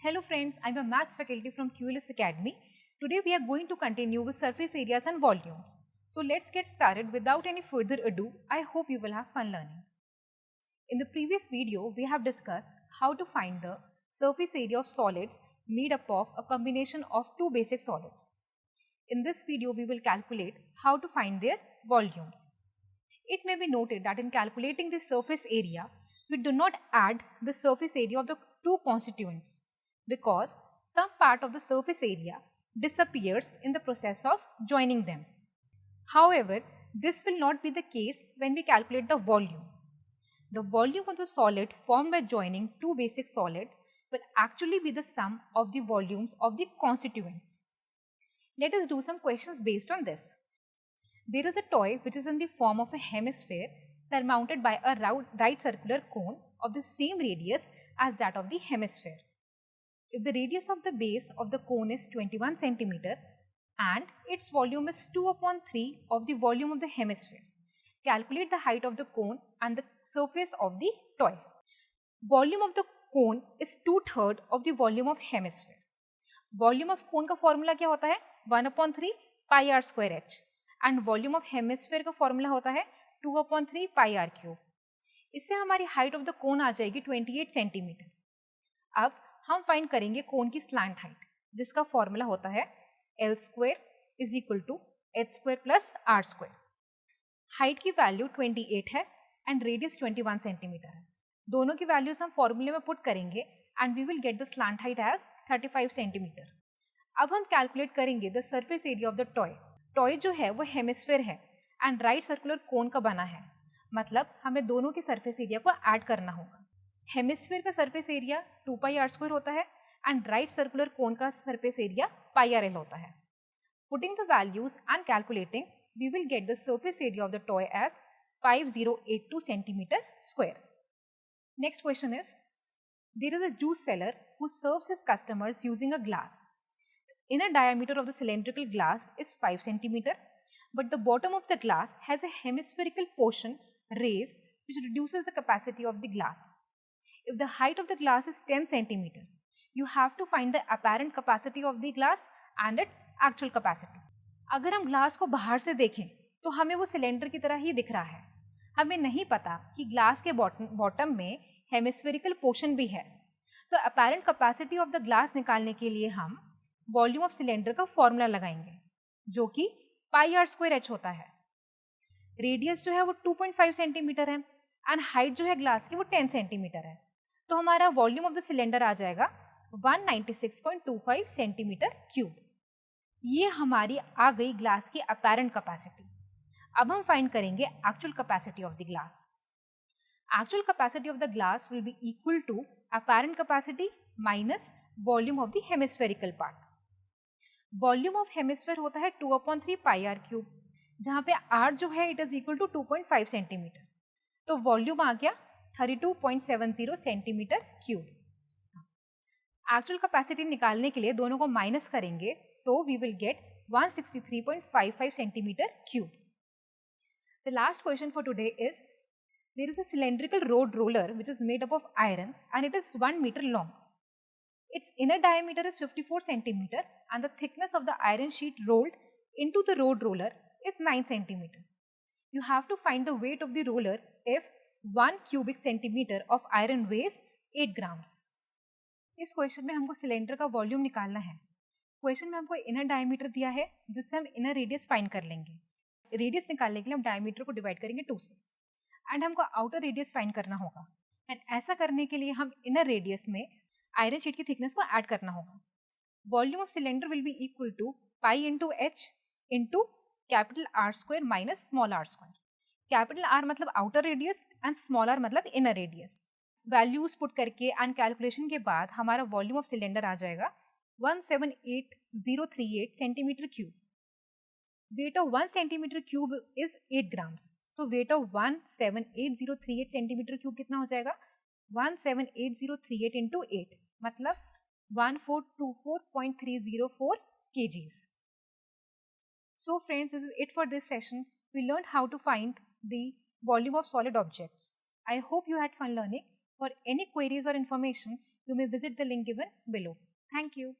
Hello friends, I'm a maths faculty from QLS Academy. Today we are going to continue with surface areas and volumes. So let's get started without any further ado. I hope you will have fun learning. In the previous video, we have discussed how to find the surface area of solids made up of a combination of two basic solids. In this video, we will calculate how to find their volumes. It may be noted that in calculating the surface area, we do not add the surface area of the two constituents because some part of the surface area disappears in the process of joining them. However, this will not be the case when we calculate the volume. The volume of the solid formed by joining two basic solids will actually be the sum of the volumes of the constituents. Let us do some questions based on this. There is a toy which is in the form of a hemisphere surmounted by a right circular cone of the same radius as that of the hemisphere. If the radius of the base of the cone is 21 cm and its volume is 2/3 of the volume of the hemisphere, calculate the height of the cone and the surface of the toy. Volume of the cone is 2/3 of the volume of hemisphere. Volume of cone का formula क्या होता है? 1/3 pi r square h and volume of hemisphere का formula होता है 2/3 pi r cube. इससे हमारी height of the cone आ जाएगी 28 सेंटीमीटर. अब हम फाइंड करेंगे कोन की स्लैंट हाइट, जिसका फॉर्मूला होता है L square is equal to h square plus r square. Height की वैल्यू 28 है एंड रेडियस 21 सेंटीमीटर है. दोनों की वैल्यूज हम फॉर्मूले में पुट करेंगे and we will get the slant height as 35 centimetre. अब हम कैलकुलेट करेंगे the surface area of the toy. Toy जो है वो हेमिस्फेयर है एंड राइट सर्कुलर कोन का बना है, मतलब हमें दोनों के सरफेस एरिया को ऐड करना होगा. हेमिस्फेयर का surface area 2 pi r square होता है एंड राइट सर्कुलर कोन का surface area pi r l होता है. Putting the values and calculating we will get the surface area of the toy as 5082 centimeter square. Next question is, there is a juice seller who serves his customers using a glass. Inner diameter of the cylindrical glass is 5 centimeter, but the bottom of the glass has a hemispherical portion raised which reduces the capacity of the glass. If the height of the glass is 10 centimeter, you have to find the apparent capacity of the glass and its actual capacity. अगर हम glass को बाहर से देखें तो हमें वो cylinder की तरह ही दिख रहा है. हमें नहीं पता कि ग्लास के बॉटम में हेमिस्फेरिकल पोर्शन भी है. तो apparent capacity of the glass निकालने के लिए हम वॉल्यूम ऑफ सिलेंडर का फॉर्मूला लगाएंगे, जो कि पाई आर स्क्वायर एच होता है. रेडियस जो है वो 2.5 सेंटीमीटर है एंड हाइट जो है ग्लास की वो 10 सेंटीमीटर है. तो हमारा वॉल्यूम ऑफ द सिलेंडर आ जाएगा 196.25 सेंटीमीटर क्यूब. ये हमारी आ गई ग्लास की अपैरेंट कैपेसिटी. अब हम फाइंड करेंगे actual capacity of the glass. Actual capacity of the glass will be equal to apparent capacity minus volume of the hemispherical part. Volume of hemisphere होता है 2/3 पाई are cube, जहाँ पे r जो है it is equal to 2.5 centimetre. तो volume आ गया 32.70 centimetre cube. Actual capacity निकालने के लिए दोनों को माइनस करेंगे तो we will get 163.55 centimeter cube. The last question for today is, there is a cylindrical road roller which is made up of iron and it is 1 meter long. Its inner diameter is 54 centimeter and the thickness of the iron sheet rolled into the road roller is 9 centimeter. You have to find the weight of the roller if 1 cubic centimeter of iron weighs 8 grams. इस question में हमको cylinder का volume निकालना है. Question में हमको inner diameter दिया है जिससे हम इनर रेडियस फाइंड कर लेंगे. रेडियस निकालने के लिए हम डायमीटर को डिवाइड करेंगे 2 से एंड हमको आउटर रेडियस फाइंड करना होगा. एंड ऐसा करने के लिए हम इनर रेडियस में आयरन शीट की थिकनेस को ऐड करना होगा. Volume of cylinder will be equal to pi into H into capital R square minus small R square. Capital R मतलब outer radius and small R मतलब inner radius. Values put करके and calculation के बाद हमारा volume of cylinder आ जाएगा 178,038 centimeter cube. Weight of 1 centimeter cube is 8 grams. तो weight of 178,038 centimeter cube कितना हो जाएगा? 178,038 into 8 मतलब 1424.304 kgs. So friends, this is it for this session. We learned how to find the volume of solid objects. I hope you had fun learning. For any queries or information, you may visit the link given below. Thank you.